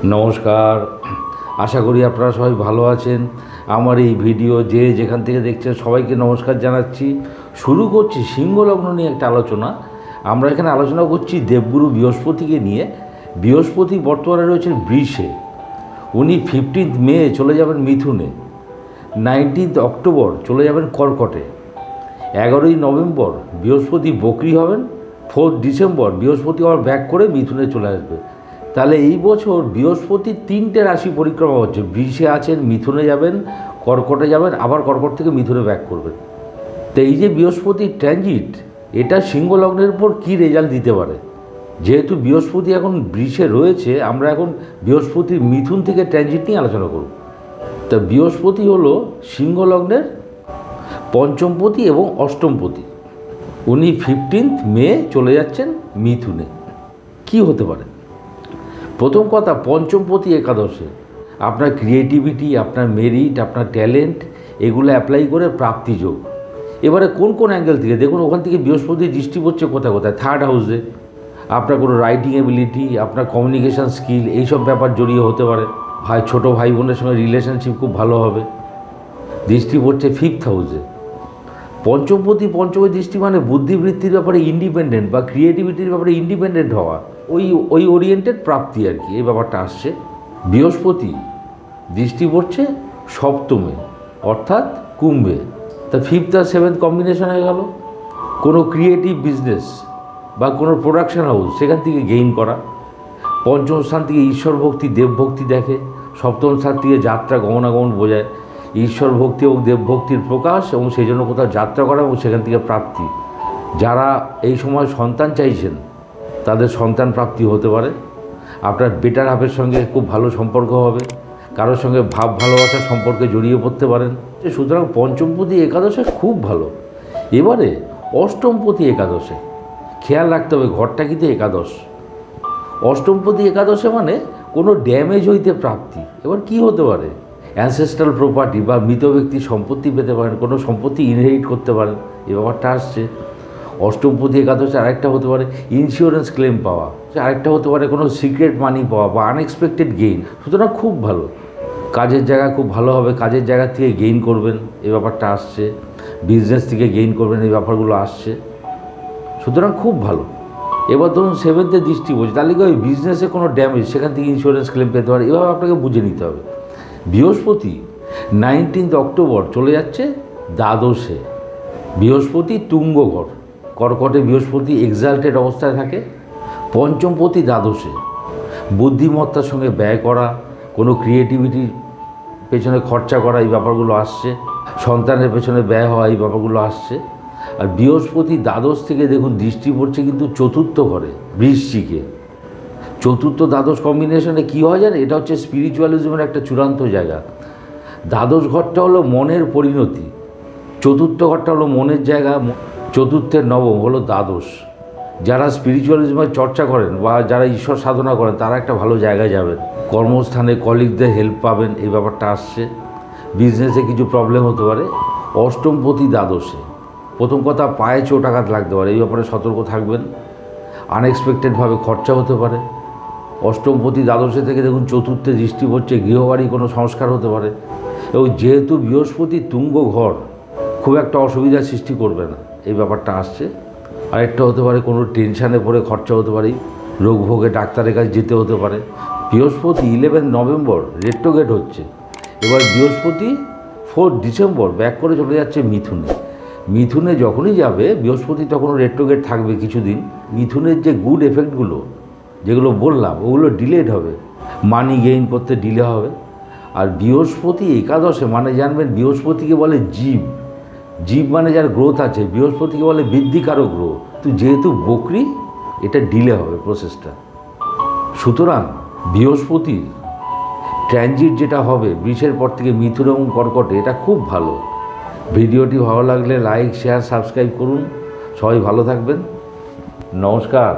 নমস্কার, আশা করি আপনারা সবাই ভালো আছেন। আমার এই ভিডিও যে যেখান থেকে দেখছেন সবাইকে নমস্কার জানাচ্ছি। শুরু করছি সিংহলগ্ন নিয়ে একটা আলোচনা। আমরা এখানে আলোচনা করছি দেবগুরু বৃহস্পতিকে নিয়ে। বৃহস্পতি বর্তমানে রয়েছেন বৃষে, উনি 15 মে চলে যাবেন মিথুনে, 19 অক্টোবর চলে যাবেন কর্কটে, 11 নভেম্বর বৃহস্পতি বকরি হবেন, 4 ডিসেম্বর বৃহস্পতি আবার ব্যাক করে মিথুনে চলে আসবে। তাহলে এই বছর বৃহস্পতি 3টে রাশি পরিক্রমা হচ্ছে। বৃষে আছেন, মিথুনে যাবেন, কর্কটে যাবেন, আবার কর্কট থেকে মিথুনে ব্যাক করবেন। তো এই যে বৃহস্পতির ট্রানজিট, এটা সিংহ লগ্নের উপর কী রেজাল্ট দিতে পারে। যেহেতু বৃহস্পতি এখন বৃষে রয়েছে, আমরা এখন বৃহস্পতির মিথুন থেকে ট্রানজিট নিয়ে আলোচনা করব। তা বৃহস্পতি হলো সিংহ লগ্নের পঞ্চমপতি এবং অষ্টমপতি। উনি 15 মে চলে যাচ্ছেন মিথুনে। কি হতে পারে? প্রথম কথা, পঞ্চমপতি একাদশে আপনার ক্রিয়েটিভিটি, আপনার মেরিট, আপনার ট্যালেন্ট এগুলো অ্যাপ্লাই করে প্রাপ্তিযোগ। এবারে কোন কোন অ্যাঙ্গেল থেকে দেখুন, ওখান থেকে বৃহস্পতির দৃষ্টি পড়ছে কোথায় কোথায়। 3rd হাউসে আপনার কোনো রাইটিং এবিলিটি, আপনার কমিউনিকেশান স্কিল, এইসব ব্যাপার জড়িয়ে হতে পারে। ছোটো ভাই বোনের সঙ্গে রিলেশনশিপ খুব ভালো হবে। দৃষ্টি পড়ছে 5th হাউসে। পঞ্চমপতি দৃষ্টি মানে বুদ্ধিবৃত্তির ব্যাপারে ইন্ডিপেন্ডেন্ট বা ক্রিয়েটিভিটির ব্যাপারে ইন্ডিপেন্ডেন্ট হওয়া, ওই ওরিয়েন্টেড প্রাপ্তি আর কি, এই ব্যাপারটা আসছে। বৃহস্পতি দৃষ্টি পড়ছে সপ্তমে, অর্থাৎ কুম্ভে। তা 5th আর 7th কম্বিনেশন হয়ে গেল। কোনো ক্রিয়েটিভ বিজনেস বা কোনো প্রোডাকশন হাউস, সেখান থেকে গেইন করা। পঞ্চম স্থান থেকে ঈশ্বর ভক্তি, দেবভক্তি দেখে। সপ্তম স্থান থেকে যাত্রা, গমনাগমন বোঝায়। ঈশ্বর ভক্তি এবং দেবভক্তির প্রকাশ, এবং সেই জন্য কোথাও যাত্রা করা এবং সেখান থেকে প্রাপ্তি। যারা এই সময় সন্তান চাইছেন তাদের সন্তান প্রাপ্তি হতে পারে। আপনার বেটার হাফের সঙ্গে খুব ভালো সম্পর্ক হবে। কারোর সঙ্গে ভাব ভালোবাসার সম্পর্কে জড়িয়ে পড়তে পারেন। সুতরাং পঞ্চমপতি একাদশে খুব ভালো। এবারে অষ্টমপতি একাদশে খেয়াল রাখতে হবে, ঘরটা কিন্তু একাদশ। অষ্টমপতি একাদশে মানে কোনো ড্যামেজ হইতে প্রাপ্তি। এবার কি হতে পারে? অ্যানসেস্ট্রাল প্রপার্টি বা মৃত ব্যক্তির সম্পত্তি পেতে পারেন, কোনো সম্পত্তি ইনহেরিট করতে পারেন, এই ব্যাপারটা আসছে। অষ্টমপতি একাদশে আরেকটা হতে পারে ইন্স্যুরেন্স ক্লেম পাওয়া, আরেকটা হতে পারে কোনো সিক্রেট মানি পাওয়া বা আনএক্সপেক্টেড গেইন। সুতরাং খুব ভালো। কাজের জায়গা খুব ভালো হবে, কাজের জায়গা থেকে গেইন করবেন, এই ব্যাপারটা আসছে। বিজনেস থেকে গেইন করবেন, এই ব্যাপারগুলো আসছে। সুতরাং খুব ভালো। এবার ধরুন 7th দৃষ্টি বলছে, তাহলে কি ওই বিজনেসে কোনো ড্যামেজ, সেখান থেকে ইন্স্যুরেন্স ক্লেম পেতে পারে। এভাবে আপনাকে বুঝে নিতে হবে। বৃহস্পতি 19 অক্টোবর চলে যাচ্ছে দ্বাদশে। বৃহস্পতি তুঙ্গ ঘর, কর্কটে বৃহস্পতি এক্সাল্টেড অবস্থায় থাকে। পঞ্চমপতি দ্বাদশে, বুদ্ধিমত্তার সঙ্গে ব্যয় করা, কোনো ক্রিয়েটিভিটির পেছনে খরচা করা, এই ব্যাপারগুলো আসছে। সন্তানের পেছনে ব্যয় হওয়া, এই ব্যাপারগুলো আসছে। আর বৃহস্পতি দ্বাদশ থেকে দেখুন দৃষ্টি পড়ছে কিন্তু 4th ঘরে, বৃশ্চিকে। 4th দ্বাদশ কম্বিনেশনে কী হয় জানেন? এটা হচ্ছে স্পিরিচুয়ালিজমের একটা চূড়ান্ত জায়গা। দ্বাদশ ঘরটা হলো মনের পরিণতি, 4th ঘরটা হলো মনের জায়গা, 4th নবম হলো দ্বাদশ। যারা স্পিরিচুয়ালিজমের চর্চা করেন বা যারা ঈশ্বর সাধনা করেন, তারা একটা ভালো জায়গায় যাবেন। কর্মস্থানে কলিগদের হেল্প পাবেন, এই ব্যাপারটা আসছে। বিজনেসে কিছু প্রবলেম হতে পারে। অষ্টমপতি দ্বাদশে, প্রথম কথা পায়ে চোট আঘাত লাগতে পারে, এই ব্যাপারে সতর্ক থাকবেন। আনএক্সপেক্টেডভাবে খরচা হতে পারে। অষ্টমপতি দ্বাদশে থেকে দেখুন 4th দৃষ্টি পড়ছে, গৃহবাড়ি কোনো সংস্কার হতে পারে। এবং যেহেতু বৃহস্পতি তুঙ্গ ঘর, খুব একটা অসুবিধার সৃষ্টি করবে না, এই ব্যাপারটা আসছে। আরেকটা হতে পারে কোনো টেনশানে পড়ে খরচা হতে পারে, রোগ ভোগে ডাক্তারের কাছে যেতে হতে পারে। বৃহস্পতি 11 নভেম্বর রেট্রোগেট হচ্ছে। এবার বৃহস্পতি 4 ডিসেম্বর ব্যাক করে চলে যাচ্ছে মিথুনে। মিথুনে যখনই যাবে বৃহস্পতি, তখনও রেট্রোগেট থাকবে কিছুদিন। মিথুনের যে গুড এফেক্টগুলো যেগুলো বললাম, ওগুলো ডিলেড হবে। মানি গেইন করতে ডিলে হবে। আর বৃহস্পতি একাদশে মানে জানবেন, বৃহস্পতিকে বলে জীব। জীব মানে যার গ্রোথ আছে, বৃহস্পতিকে বলে বৃদ্ধিকারক গ্রহ। তো যেহেতু বকরি, এটা ডিলে হবে প্রসেসটা। সুতরাং বৃহস্পতির ট্রানজিট যেটা হবে বৃষের পর থেকে মিথুন এবং কর্কটে, এটা খুব ভালো। ভিডিওটি ভালো লাগলে লাইক, শেয়ার, সাবস্ক্রাইব করুন। সবাই ভালো থাকবেন। নমস্কার।